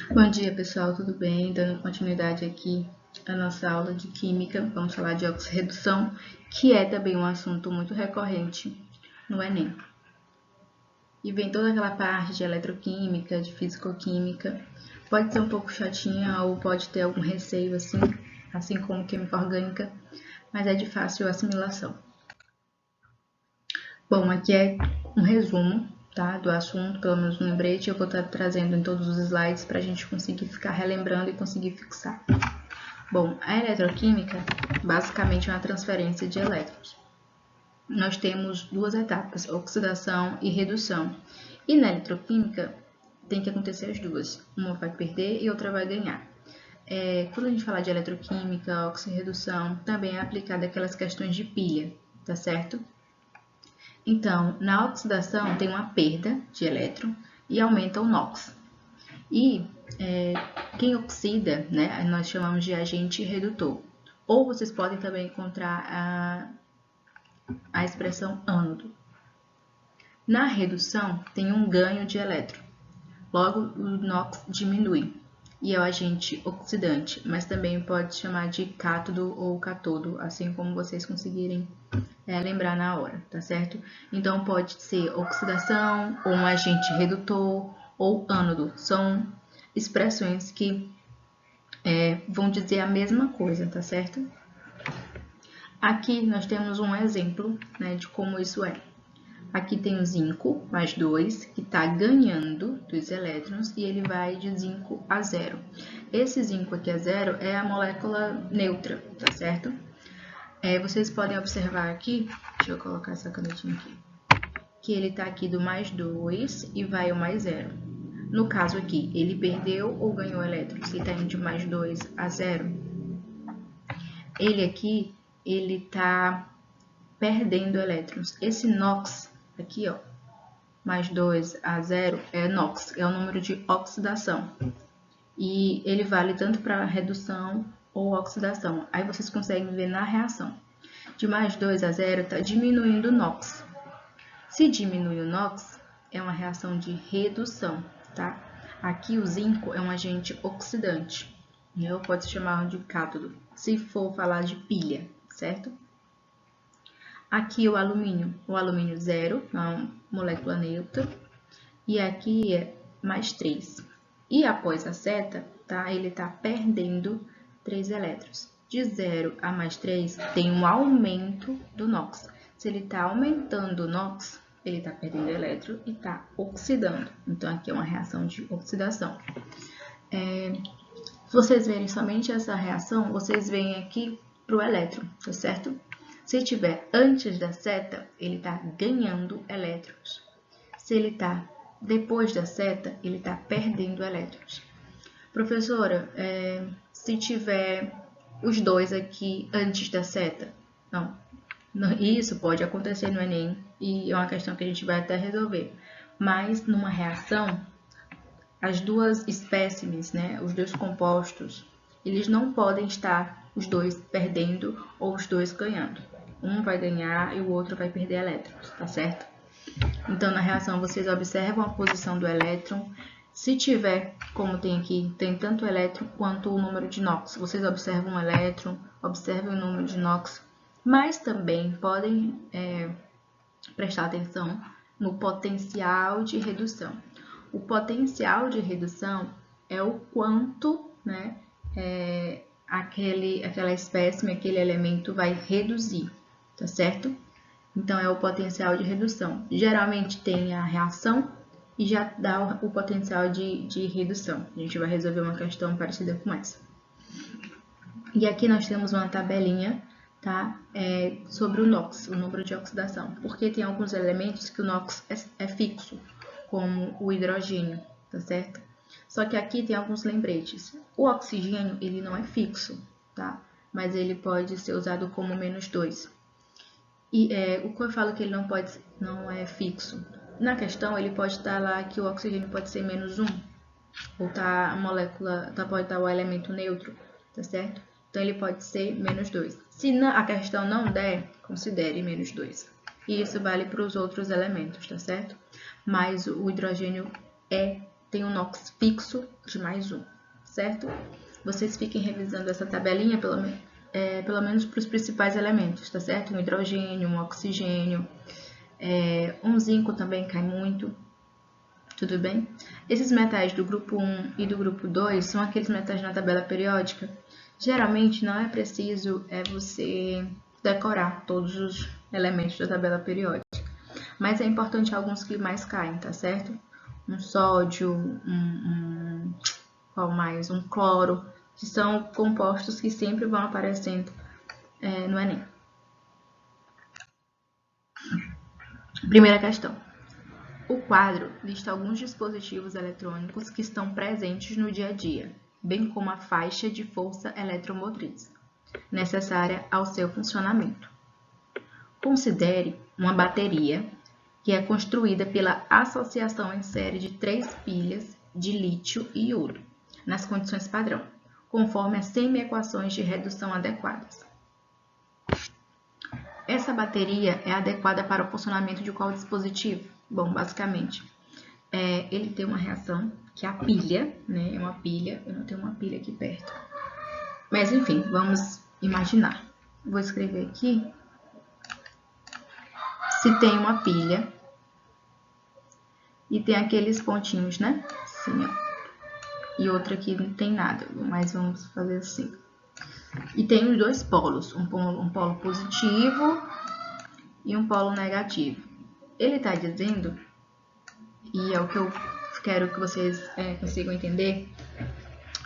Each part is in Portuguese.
Bom dia, pessoal, tudo bem? Dando continuidade aqui à nossa aula de Química, vamos falar de oxirredução, que é também um assunto muito recorrente no Enem. E vem toda aquela parte de eletroquímica, de fisicoquímica. Pode ser um pouco chatinha ou pode ter algum receio assim como química orgânica, mas é de fácil assimilação. Bom, aqui é um resumo, tá, do assunto, pelo menos um lembrete. Eu vou estar trazendo em todos os slides para a gente conseguir ficar relembrando e conseguir fixar. Bom, a eletroquímica basicamente é uma transferência de elétrons. Nós temos duas etapas, oxidação e redução. E na eletroquímica tem que acontecer as duas. Uma vai perder e outra vai ganhar. Quando a gente fala de eletroquímica, oxirredução, também é aplicada aquelas questões de pilha, tá certo? Então, na oxidação tem uma perda de elétron e aumenta o NOx. E quem oxida, né, nós chamamos de agente redutor. Ou vocês podem também encontrar a expressão ânodo. Na redução, tem um ganho de elétron. Logo, o NOx diminui e é o agente oxidante, mas também pode chamar de cátodo ou catodo, assim como vocês conseguirem lembrar na hora, tá certo? Então, pode ser oxidação, ou um agente redutor, ou ânodo. São expressões que vão dizer a mesma coisa, tá certo? Aqui nós temos um exemplo, né, de como isso é. Aqui tem o zinco mais 2, que está ganhando 2 elétrons, e ele vai de zinco a 0. Esse zinco aqui a 0 é a molécula neutra, tá certo? Vocês podem observar aqui, deixa eu colocar essa canetinha aqui, que ele está aqui do mais 2 e vai ao mais 0. No caso aqui, ele perdeu ou ganhou elétrons? Se está indo de mais 2 a 0, ele aqui, ele está perdendo elétrons. Esse NOx aqui, ó, mais 2 a 0 é NOx, é o número de oxidação. E ele vale tanto para redução ou oxidação. Aí vocês conseguem ver na reação. De mais 2 a 0 está diminuindo o NOx. Se diminui o NOx, é uma reação de redução, tá? Aqui o zinco é um agente oxidante, ou pode se chamar de cátodo, se for falar de pilha, certo? Aqui o alumínio 0, é uma molécula neutra, e aqui é mais 3. E após a seta, tá? Ele está perdendo 3 elétrons. De 0 a mais 3 tem um aumento do NOx. Se ele está aumentando o NOx, ele está perdendo elétron e está oxidando. Então, aqui é uma reação de oxidação. Se vocês verem somente essa reação, vocês veem aqui para o elétron, tá certo? Se tiver antes da seta, ele está ganhando elétrons. Se ele está depois da seta, ele está perdendo elétrons. Professora, se tiver os dois aqui antes da seta? Não. Isso pode acontecer no Enem e é uma questão que a gente vai até resolver. Mas numa reação, as duas espécimes, né, os dois compostos, eles não podem estar os dois perdendo ou os dois ganhando. Um vai ganhar e o outro vai perder elétrons, tá certo? Então, na reação, vocês observam a posição do elétron. Se tiver, como tem aqui, tem tanto o elétron quanto o número de NOx. Vocês observam o elétron, observam o número de NOx, mas também podem prestar atenção no potencial de redução. O potencial de redução é o quanto, né, aquela espécime, aquele elemento vai reduzir, tá certo? Então, é o potencial de redução. Geralmente tem a reação e já dá o potencial de redução. A gente vai resolver uma questão parecida com essa. E aqui nós temos uma tabelinha, tá? Sobre o NOx, o número de oxidação. Porque tem alguns elementos que o NOx é fixo, como o hidrogênio, tá certo? Só que aqui tem alguns lembretes. O oxigênio, ele não é fixo, tá? Mas ele pode ser usado como -2. E o que eu falo que ele não é fixo. Na questão, ele pode estar lá que o oxigênio pode ser -1, ou tá a molécula, pode estar o elemento neutro, tá certo? Então, ele pode ser -2. Se a questão não der, considere -2. E isso vale para os outros elementos, tá certo? Mas o hidrogênio é tem um NOx fixo de mais 1, certo? Vocês fiquem revisando essa tabelinha, pelo menos para os principais elementos, tá certo? Um hidrogênio, um oxigênio, um zinco também cai muito, tudo bem? Esses metais do grupo 1 e do grupo 2 são aqueles metais na tabela periódica. Geralmente não é preciso você decorar todos os elementos da tabela periódica, mas é importante alguns que mais caem, tá certo? Um sódio, qual mais? Um cloro, que são compostos que sempre vão aparecendo no Enem. Primeira questão. O quadro lista alguns dispositivos eletrônicos que estão presentes no dia a dia, bem como a faixa de força eletromotriz, necessária ao seu funcionamento. Considere uma bateria que é construída pela associação em série de 3 pilhas de lítio e iodo, nas condições padrão, conforme as semi-equações de redução adequadas. Essa bateria é adequada para o funcionamento de qual dispositivo? Bom, basicamente, ele tem uma reação que é a pilha, né? É uma pilha, eu não tenho uma pilha aqui perto. Mas, enfim, vamos imaginar. Vou escrever aqui. Se tem uma pilha e tem aqueles pontinhos, né? Assim, ó. E outra aqui não tem nada, mas vamos fazer assim. E tem os dois polos, um polo positivo e um polo negativo. Ele está dizendo, e é o que eu quero que vocês consigam entender,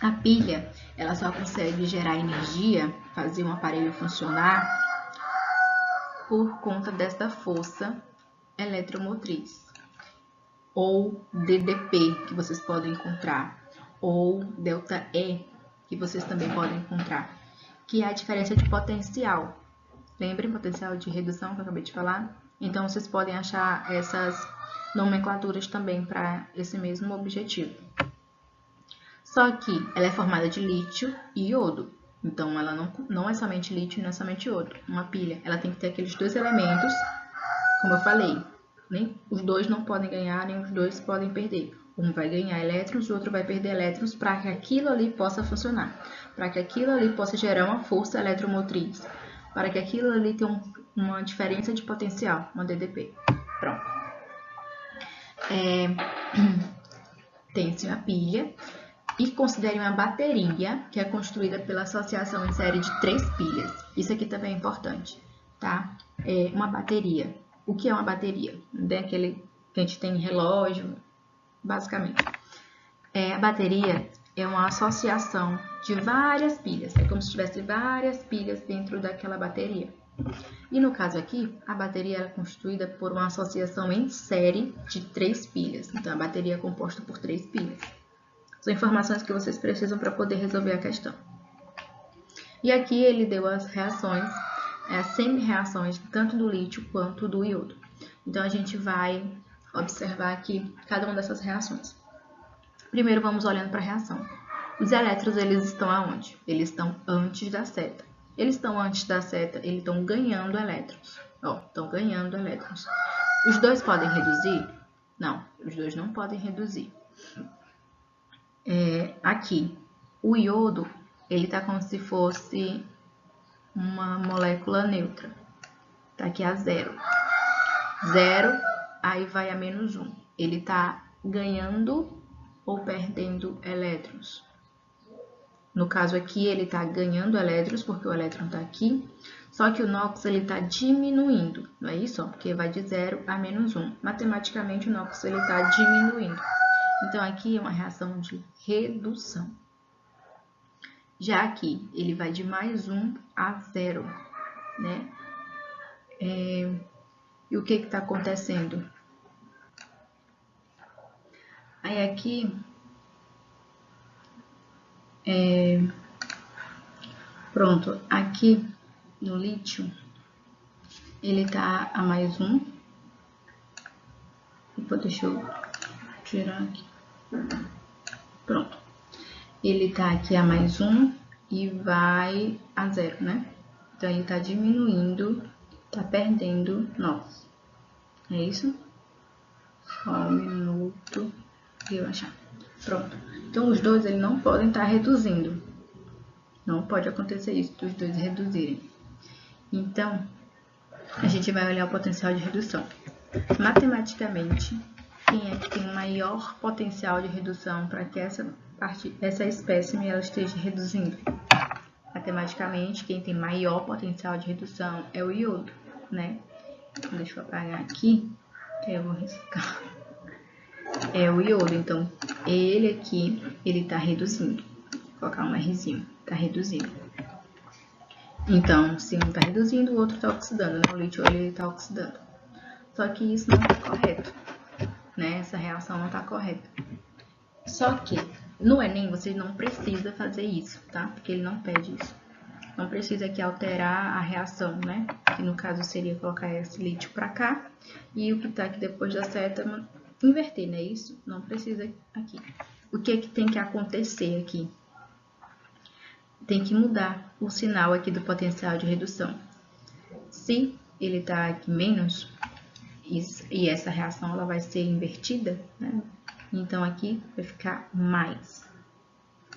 a pilha ela só consegue gerar energia, fazer um aparelho funcionar, por conta desta força eletromotriz, ou DDP, que vocês podem encontrar, ou ΔE, que vocês também podem encontrar, que é a diferença de potencial. Lembrem potencial de redução que eu acabei de falar? Então, vocês podem achar essas nomenclaturas também para esse mesmo objetivo. Só que ela é formada de lítio e iodo. Então, ela não é somente lítio e não é somente iodo. Uma pilha, ela tem que ter aqueles dois elementos, como eu falei. Nem os dois não podem ganhar, nem os dois podem perder. Um vai ganhar elétrons, o outro vai perder elétrons para que aquilo ali possa funcionar. Para que aquilo ali possa gerar uma força eletromotriz. Para que aquilo ali tenha uma diferença de potencial, uma DDP. Pronto. Tem-se a pilha. E considere uma bateria, que é construída pela associação em série de 3 pilhas. Isso aqui também é importante, tá? Uma bateria. O que é uma bateria? É aquele que a gente tem em relógio, basicamente. A bateria é uma associação de várias pilhas. É como se tivesse várias pilhas dentro daquela bateria. E no caso aqui, a bateria é constituída por uma associação em série de 3 pilhas. Então, a bateria é composta por 3 pilhas. São informações que vocês precisam para poder resolver a questão. E aqui ele deu as reações, as semi-reações, tanto do lítio quanto do iodo. Então, a gente vai observar aqui cada uma dessas reações. Primeiro, vamos olhando para a reação. Os elétrons, eles estão aonde? Eles estão antes da seta. Eles estão antes da seta, eles estão ganhando elétrons. Estão ganhando elétrons. Os dois podem reduzir? Não, os dois não podem reduzir. Aqui, o iodo, ele está como se fosse uma molécula neutra. Está aqui a 0. 0, aí vai a menos 1. Ele está ganhando ou perdendo elétrons? No caso aqui, ele está ganhando elétrons, porque o elétron está aqui. Só que o NOx está diminuindo, não é isso? Porque vai de 0 a menos 1. Matematicamente, o NOx está diminuindo. Então, aqui é uma reação de redução. Já aqui, ele vai de mais 1 a 0, né? E o que está acontecendo? Aí aqui, pronto, aqui no lítio, ele está a mais 1. Depois deixa eu tirar aqui. Pronto. Ele está aqui a mais 1 e vai a 0, né? Então, ele está diminuindo, está perdendo NOx. É isso? Só um minuto e eu achar. Pronto. Então, os dois eles não podem estar reduzindo. Não pode acontecer isso, dos dois reduzirem. Então, a gente vai olhar o potencial de redução. Matematicamente, quem é que tem o maior potencial de redução para que essa espécime ela esteja reduzindo? Matematicamente, quem tem maior potencial de redução é o iodo, né? Então, deixa eu apagar aqui, que eu vou riscar. É o iodo, então, ele aqui, ele tá reduzindo. Vou colocar um Rzinho, tá reduzindo. Então, se um tá reduzindo, o outro tá oxidando, né? O lítio, ele tá oxidando. Só que isso não tá correto, né? Essa reação não tá correta. Só que, no Enem, você não precisa fazer isso, tá? Porque ele não pede isso. Não precisa aqui alterar a reação, né? Que no caso seria colocar esse lítio pra cá. E o que tá aqui depois da seta, inverter, né? Isso não precisa aqui. O que é que tem que acontecer aqui? Tem que mudar o sinal aqui do potencial de redução. Se ele está aqui menos, e essa reação ela vai ser invertida, né? Então, aqui vai ficar mais,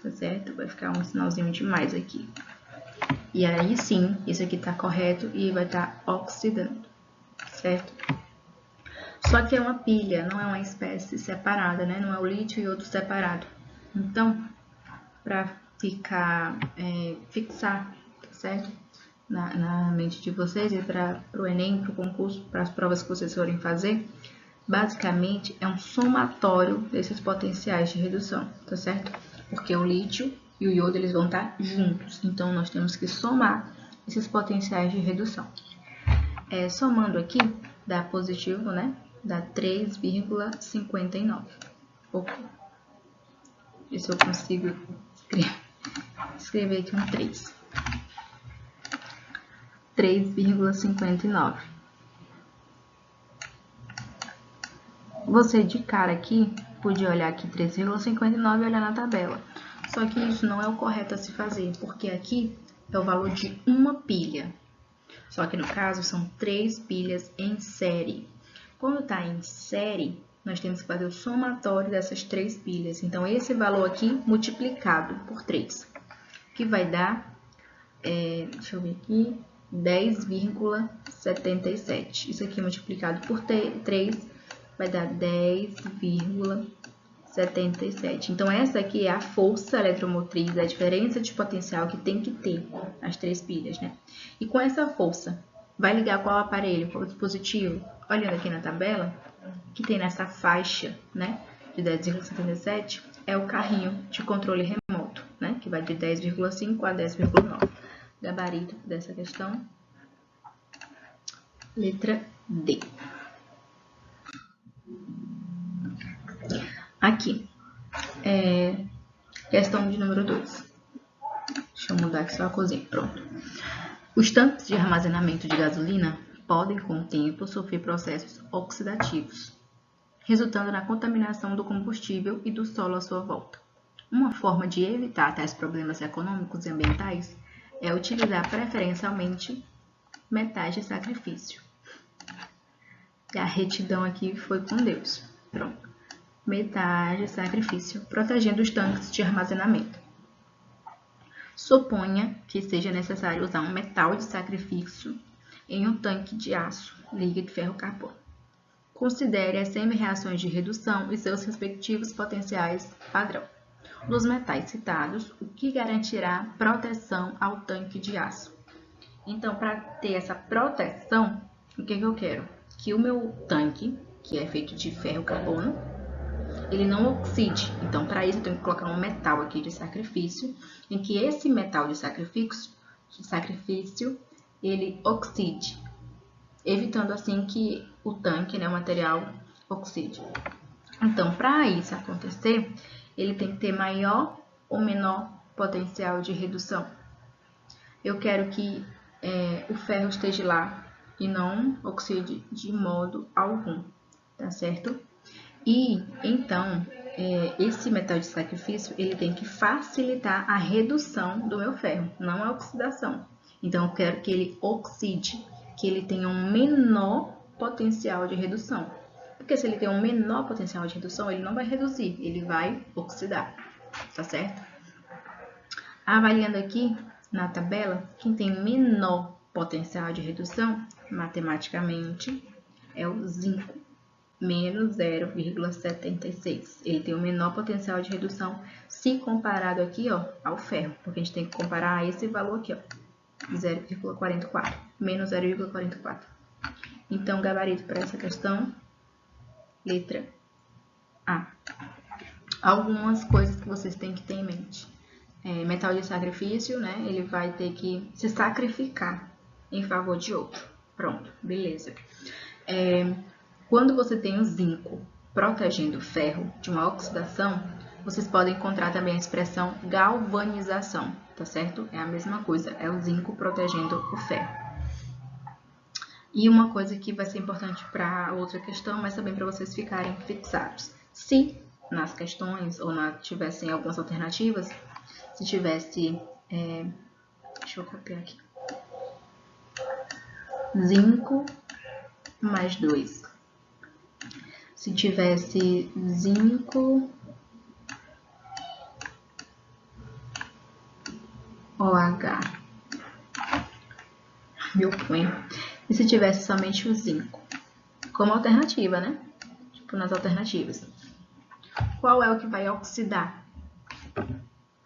tá certo? Vai ficar um sinalzinho de mais aqui. E aí, sim, isso aqui está correto e vai estar oxidando, certo? Só que é uma pilha, não é uma espécie separada, né? Não é o lítio e outro separado. Então, para fixar, tá certo? Na mente de vocês e para o Enem, para o concurso, para as provas que vocês forem fazer, basicamente é um somatório desses potenciais de redução, tá certo? Porque o lítio e o iodo eles vão estar juntos, então nós temos que somar esses potenciais de redução. Somando aqui, dá positivo, né? Dá 3,59. Ver se eu consigo escrever aqui um 3. 3,59. Você de cara aqui podia olhar aqui 3,59 e olhar na tabela. Só que isso não é o correto a se fazer, porque aqui é o valor de uma pilha. Só que no caso são 3 pilhas em série. Quando está em série, nós temos que fazer o somatório dessas 3 pilhas. Então, esse valor aqui multiplicado por 3, que vai dar, deixa eu ver aqui, 10,77. Isso aqui multiplicado por 3 vai dar 10,77. Então, essa aqui é a força eletromotriz, a diferença de potencial que tem que ter as 3 pilhas, né? E com essa força, vai ligar qual aparelho, qual dispositivo? Olhando aqui na tabela, que tem nessa faixa, né, de 10,77, é o carrinho de controle remoto, né, que vai de 10,5 a 10,9. Gabarito dessa questão, letra D. Aqui, questão de número 2. Deixa eu mudar aqui só a cozinha, pronto. Os tanques de armazenamento de gasolina podem, com o tempo, sofrer processos oxidativos, resultando na contaminação do combustível e do solo à sua volta. Uma forma de evitar tais problemas econômicos e ambientais é utilizar preferencialmente metais de sacrifício. E a retidão aqui foi com Deus. Pronto. Metais de sacrifício, protegendo os tanques de armazenamento. Suponha que seja necessário usar um metal de sacrifício em um tanque de aço, líquido ferro-carbono. Considere as semi-reações de redução e seus respectivos potenciais padrão. Dos metais citados, o que garantirá proteção ao tanque de aço? Então, para ter essa proteção, o que eu quero? Que o meu tanque, que é feito de ferro-carbono, ele não oxide. Então, para isso, eu tenho que colocar um metal aqui de sacrifício, em que esse metal de sacrifício ele oxide, evitando assim que o tanque, né, o material, oxide. Então, para isso acontecer, ele tem que ter maior ou menor potencial de redução. Eu quero que o ferro esteja lá e não oxide de modo algum, tá certo? E, então, esse metal de sacrifício, ele tem que facilitar a redução do meu ferro, não a oxidação. Então, eu quero que ele oxide, que ele tenha um menor potencial de redução. Porque se ele tem um menor potencial de redução, ele não vai reduzir, ele vai oxidar, tá certo? Avaliando aqui na tabela, quem tem menor potencial de redução, matematicamente, é o zinco, menos 0,76. Ele tem o menor potencial de redução se comparado aqui, ó, ao ferro, porque a gente tem que comparar esse valor aqui, ó, 0,44, menos 0,44. Então, gabarito para essa questão, letra A. Algumas coisas que vocês têm que ter em mente. Metal de sacrifício, né? Ele vai ter que se sacrificar em favor de outro. Pronto, beleza. Quando você tem o zinco protegendo o ferro de uma oxidação, vocês podem encontrar também a expressão galvanização, tá certo? É a mesma coisa, é o zinco protegendo o ferro. E uma coisa que vai ser importante para outra questão, mas também para vocês ficarem fixados. Se nas questões ou tivessem algumas alternativas, se tivesse, deixa eu copiar aqui, zinco mais 2. Se tivesse zinco OH, meu punho. E se tivesse somente o zinco? Como alternativa, né? Tipo nas alternativas. Qual é o que vai oxidar?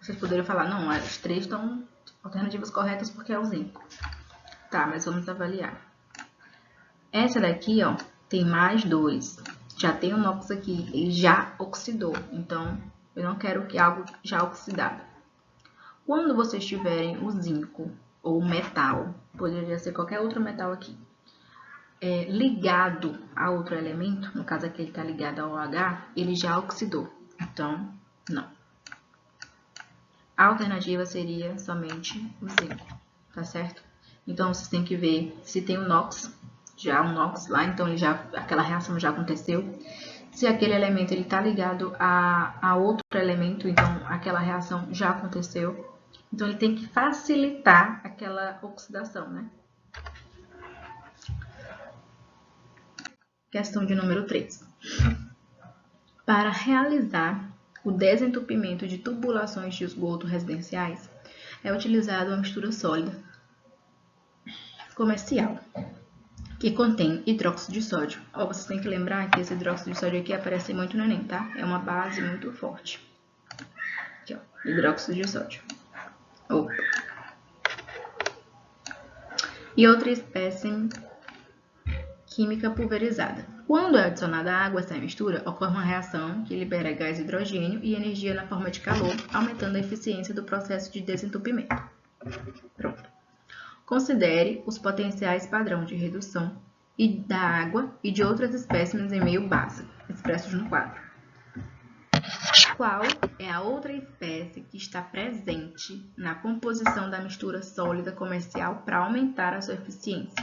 Vocês poderiam falar, não, as três estão alternativas corretas porque é o zinco. Tá, mas vamos avaliar. Essa daqui, ó, tem mais 2. Já tem o NOx aqui, ele já oxidou. Então, eu não quero que algo já oxidado. Quando vocês tiverem o zinco ou metal, poderia ser qualquer outro metal aqui, ligado a outro elemento, no caso aqui ele está ligado ao OH, ele já oxidou. Então, não. A alternativa seria somente o zinco, tá certo? Então, vocês têm que ver se tem o NOx, já o NOx lá, então aquela reação já aconteceu. Se aquele elemento está ligado a outro elemento, então aquela reação já aconteceu. Então, ele tem que facilitar aquela oxidação, né? Questão de número 3. Para realizar o desentupimento de tubulações de esgoto residenciais, é utilizada uma mistura sólida comercial, que contém hidróxido de sódio. Vocês têm que lembrar que esse hidróxido de sódio aqui aparece muito no Enem, tá? É uma base muito forte. Aqui, ó, hidróxido de sódio. Opa. E outra espécie química pulverizada. Quando é adicionada água a essa mistura, ocorre uma reação que libera gás hidrogênio e energia na forma de calor, aumentando a eficiência do processo de desentupimento. Pronto. Considere os potenciais padrão de redução da água e de outras espécimes em meio básico, expressos no quadro. Qual é a outra espécie que está presente na composição da mistura sólida comercial para aumentar a sua eficiência?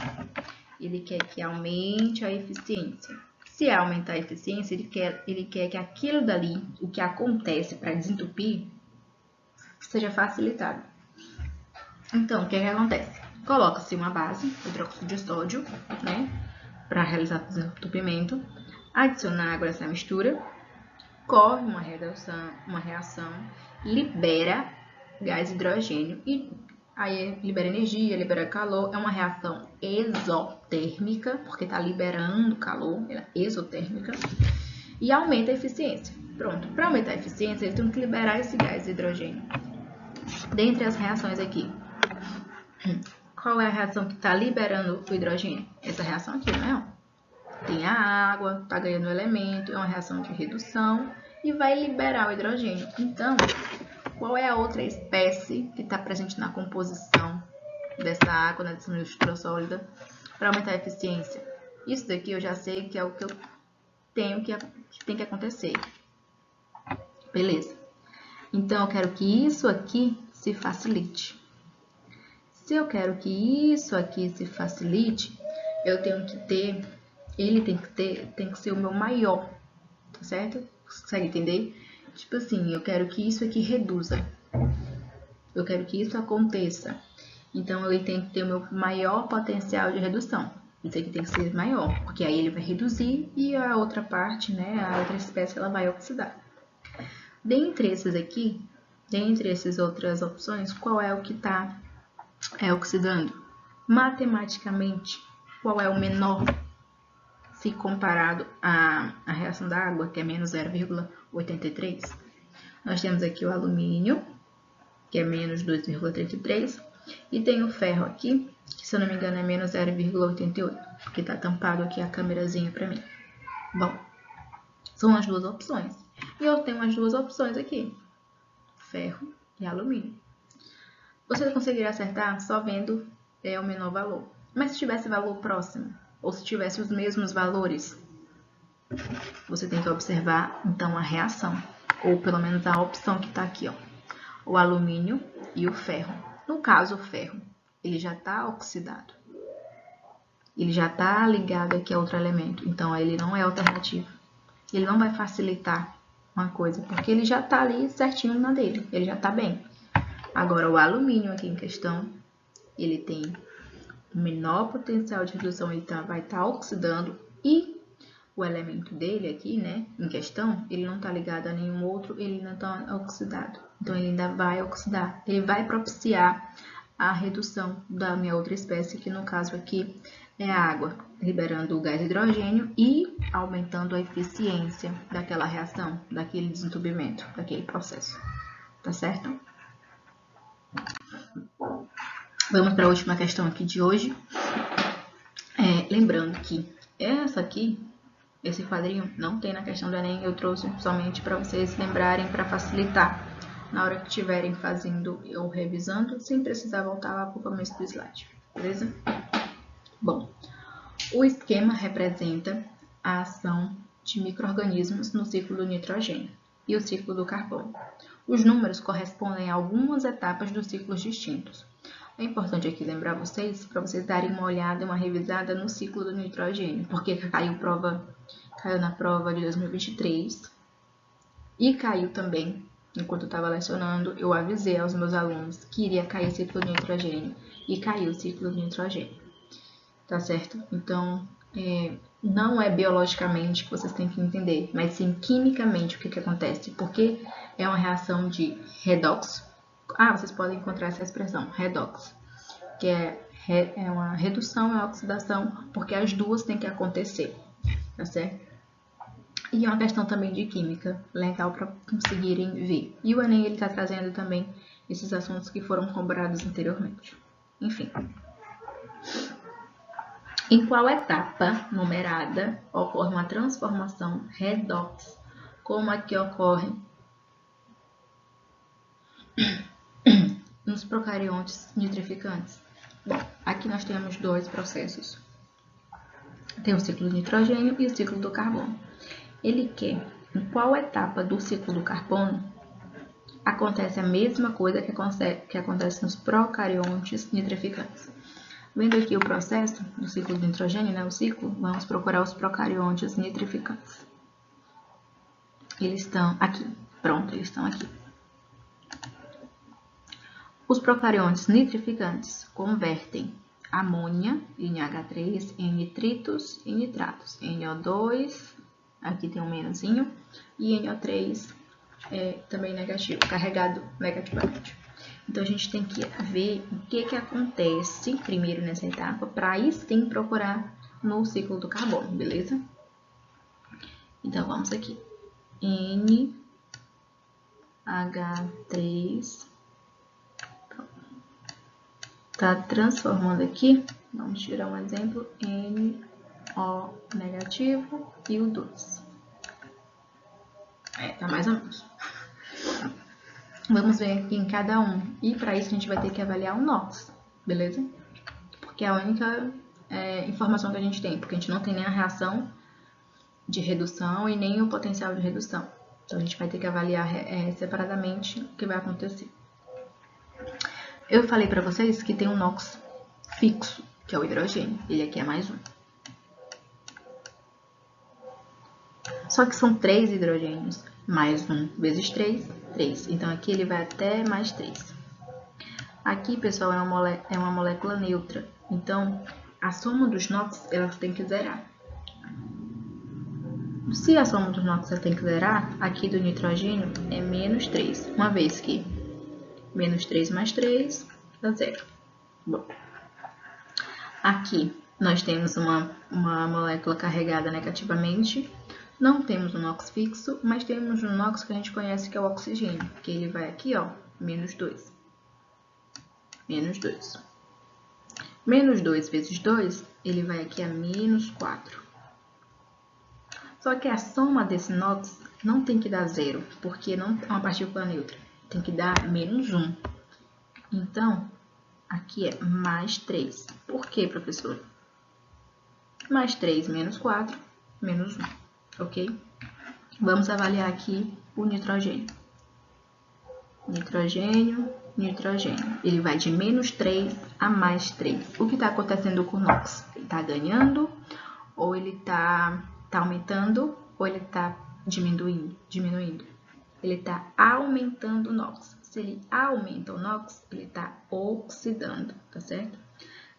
Ele quer que aumente a eficiência. Se aumentar a eficiência, ele quer que aquilo dali, o que acontece para desentupir, seja facilitado. Então, o que acontece? Coloca-se uma base, hidróxido de sódio, né, para realizar o desentupimento, adiciona água a essa mistura, corre uma reação, libera gás hidrogênio e aí libera energia, libera calor. É uma reação exotérmica, porque está liberando calor, ela é exotérmica, e aumenta a eficiência. Pronto, para aumentar a eficiência, eles têm que liberar esse gás hidrogênio. Dentre as reações aqui, qual é a reação que está liberando o hidrogênio? Essa reação aqui, né? Tem a água, está ganhando o elemento, é uma reação de redução e vai liberar o hidrogênio. Então, qual é a outra espécie que está presente na composição dessa água, dessa mistura sólida, para aumentar a eficiência? Isso daqui eu já sei que é o que eu tenho que tem que acontecer. Beleza. Então, eu quero que isso aqui se facilite. Se eu quero que isso aqui se facilite, eu tenho que ter, tem que ser o meu maior, tá certo? Consegue entender? Tipo assim, eu quero que isso aqui reduza. Eu quero que isso aconteça. Então, ele tem que ter o meu maior potencial de redução. Isso aqui tem que ser maior, porque aí ele vai reduzir e a outra parte, né, a outra espécie, ela vai oxidar. Dentre essas outras opções, qual é o que está oxidando? Matematicamente, qual é o menor se comparado à reação da água, que é menos 0,83? Nós temos aqui o alumínio, que é menos 2,33, e tem o ferro aqui, que se eu não me engano é menos 0,88, porque está tampado aqui a câmerazinha para mim. Bom, são as duas opções. E eu tenho as duas opções aqui, ferro e alumínio. Você conseguiria acertar só vendo o menor valor. Mas se tivesse valor próximo, ou se tivesse os mesmos valores, você tem que observar, então, a reação, ou pelo menos a opção que está aqui, ó, o alumínio e o ferro. No caso, o ferro, ele já está oxidado. Ele já está ligado aqui a outro elemento, então ele não é alternativo. Ele não vai facilitar uma coisa, porque ele já está ali certinho na dele, ele já está bem. Agora, o alumínio aqui em questão, ele tem o menor potencial de redução, ele vai estar oxidando, e o elemento dele aqui, né, em questão, ele não está ligado a nenhum outro, ele não está oxidado. Então, ele ainda vai oxidar, ele vai propiciar a redução da minha outra espécie, que no caso aqui é a água, liberando o gás hidrogênio e aumentando a eficiência daquela reação, daquele desentupimento, daquele processo. Tá certo? Vamos para a última questão aqui de hoje. Lembrando que esse quadrinho não tem na questão do Enem, eu trouxe somente para vocês lembrarem, para facilitar na hora que estiverem fazendo ou revisando, sem precisar voltar lá para o começo do slide, beleza? Bom, o esquema representa a ação de micro-organismos no ciclo do nitrogênio e o ciclo do carbono. Os números correspondem a algumas etapas dos ciclos distintos. É importante aqui lembrar vocês, para vocês darem uma olhada, uma revisada no ciclo do nitrogênio, porque caiu na prova de 2023 e caiu também, enquanto eu estava lecionando, eu avisei aos meus alunos que iria cair o ciclo do nitrogênio e caiu o ciclo do nitrogênio, tá certo? Então, não é biologicamente que vocês têm que entender, mas sim quimicamente o que acontece, porque é uma reação de redox. Vocês podem encontrar essa expressão, redox, que é uma redução, é uma oxidação, porque as duas têm que acontecer, tá certo? E é uma questão também de química, legal para conseguirem ver. E o Enem, ele está trazendo também esses assuntos que foram cobrados anteriormente. Enfim. Em qual etapa numerada ocorre uma transformação redox, como a que ocorre nos procariontes nitrificantes? Bom, aqui nós temos dois processos. Tem o ciclo do nitrogênio e o ciclo do carbono. Ele quer em qual etapa do ciclo do carbono acontece a mesma coisa que acontece nos procariontes nitrificantes. Vendo aqui o processo do ciclo do nitrogênio, né, o ciclo, vamos procurar os procariontes nitrificantes. Eles estão aqui. Pronto, eles estão aqui. Os procariontes nitrificantes convertem amônia, NH3, em nitritos e nitratos. NO2, aqui tem um menuzinho, e NO3 também negativo, carregado negativamente. Então, a gente tem que ver o que acontece primeiro nessa etapa, para aí sim procurar no ciclo do carbono, beleza? Então, vamos aqui. NH3 está transformando aqui, vamos tirar um exemplo, NO negativo e o 2. Tá mais ou menos. Vamos ver aqui em cada um. E para isso a gente vai ter que avaliar o NOx, beleza? Porque é a única informação que a gente tem, porque a gente não tem nem a reação de redução e nem o potencial de redução. Então a gente vai ter que avaliar separadamente o que vai acontecer. Eu falei para vocês que tem um NOx fixo, que é o hidrogênio. Ele aqui é mais um. Só que são 3 hidrogênios. Mais 1 vezes 3, 3. Então, aqui ele vai até mais 3. Aqui, pessoal, é uma molécula neutra. Então, a soma dos NOx ela tem que zerar. Se a soma dos NOx ela tem que zerar, aqui do nitrogênio é menos 3, uma vez que menos 3 mais 3 dá 0. Bom, aqui nós temos uma molécula carregada negativamente, não temos um NOx fixo, mas temos um NOx que a gente conhece que é o oxigênio, que ele vai aqui, ó, menos 2. Menos 2. Menos 2 vezes 2, ele vai aqui a menos 4. Só que a soma desse NOx não tem que dar 0, porque não é uma partícula neutra. Tem que dar menos 1. Então, aqui é mais 3. Por quê, professor? Mais 3 menos 4, menos 1. Ok? Vamos avaliar aqui o nitrogênio. Nitrogênio, nitrogênio. Ele vai de menos 3 a mais 3. O que está acontecendo com o NOx? Ele está ganhando, ou ele está aumentando, ou ele está diminuindo? Ele está aumentando o NOx. Se ele aumenta o NOx, ele está oxidando, tá certo?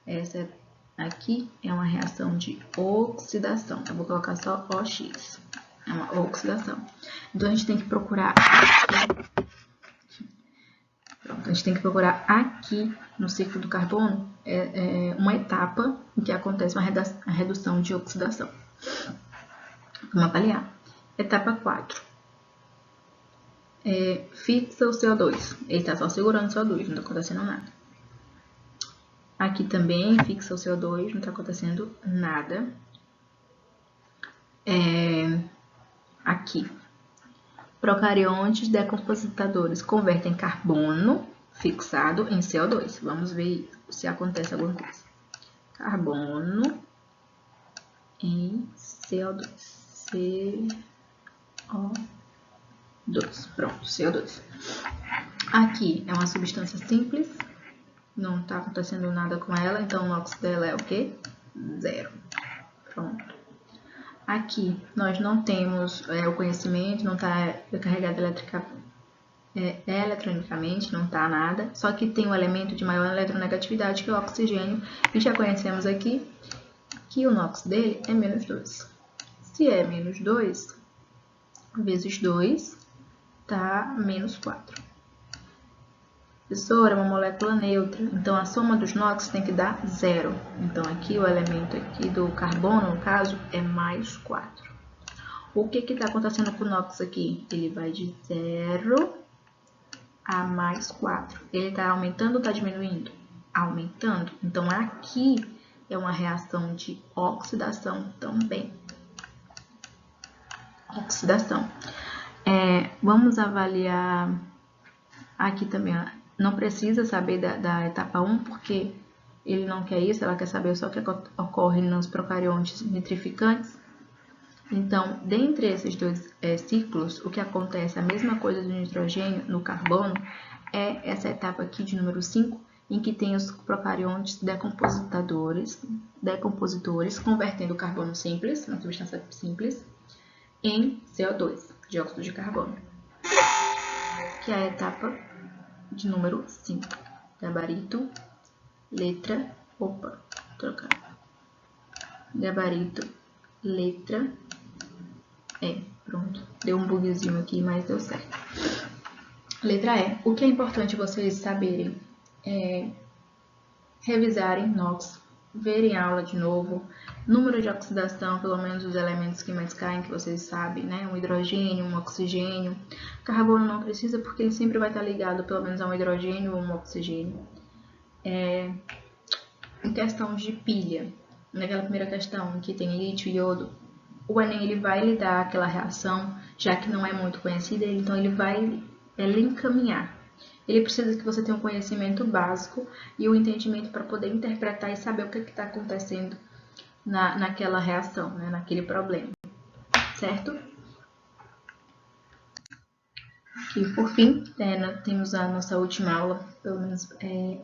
Essa aqui é uma reação de oxidação. Eu vou colocar só OX. É uma oxidação. Então, a gente tem que procurar a gente tem que procurar aqui no ciclo do carbono uma etapa em que acontece uma redução de oxidação. Vamos avaliar. Etapa 4. Fixa o CO2. Ele está só segurando o CO2, não está acontecendo nada. Aqui também fixa o CO2, não está acontecendo nada. Aqui. Procariontes decompositadores convertem carbono fixado em CO2. Vamos ver se acontece alguma coisa. Carbono em CO2. CO2. Pronto, CO2. Aqui é uma substância simples. Não está acontecendo nada com ela. Então, o NOx dela é o quê? 0. Pronto. Aqui, nós não temos o conhecimento, não está carregado eletronicamente, não está nada. Só que tem um elemento de maior eletronegatividade, que é o oxigênio. E já conhecemos aqui que o NOx dele é menos 2. Se é menos 2, vezes 2, tá menos 4. Professora, é uma molécula neutra, então a soma dos NOx tem que dar 0. Então, aqui o elemento aqui do carbono, no caso, é mais 4. O que está acontecendo com o NOx aqui? Ele vai de 0 a mais 4. Ele está aumentando ou está diminuindo? Aumentando. Então, aqui é uma reação de oxidação também. Oxidação. Vamos avaliar aqui também, não precisa saber da etapa 1, porque ele não quer isso, ela quer saber só o que ocorre nos procariontes nitrificantes. Então, dentre esses dois ciclos, o que acontece, a mesma coisa do nitrogênio no carbono, é essa etapa aqui de número 5, em que tem os procariontes decompositores convertendo o carbono simples, uma substância simples, em CO2, dióxido de carbono, que é a etapa de número 5. Gabarito, letra, gabarito, letra E. Pronto, deu um bugzinho aqui, mas deu certo. Letra E. O que é importante vocês saberem é revisarem NOx, verem a aula de novo, número de oxidação, pelo menos os elementos que mais caem, que vocês sabem, né? Um hidrogênio, um oxigênio. Carbono não precisa, porque ele sempre vai estar ligado, pelo menos, a um hidrogênio ou um oxigênio. Em questão de pilha, naquela primeira questão, em que tem lítio e iodo, o Enem ele vai lhe dar aquela reação, já que não é muito conhecida, então ele vai lhe encaminhar. Ele precisa que você tenha um conhecimento básico e o entendimento para poder interpretar e saber o que está acontecendo naquela reação, né, naquele problema, certo? E por fim, nós temos a nossa última aula, pelo menos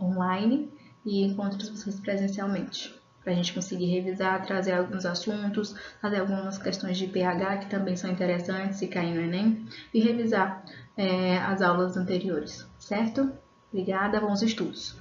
online, e encontro vocês presencialmente, para a gente conseguir revisar, trazer alguns assuntos, fazer algumas questões de pH que também são interessantes se cair no Enem, e revisar as aulas anteriores, certo? Obrigada, bons estudos!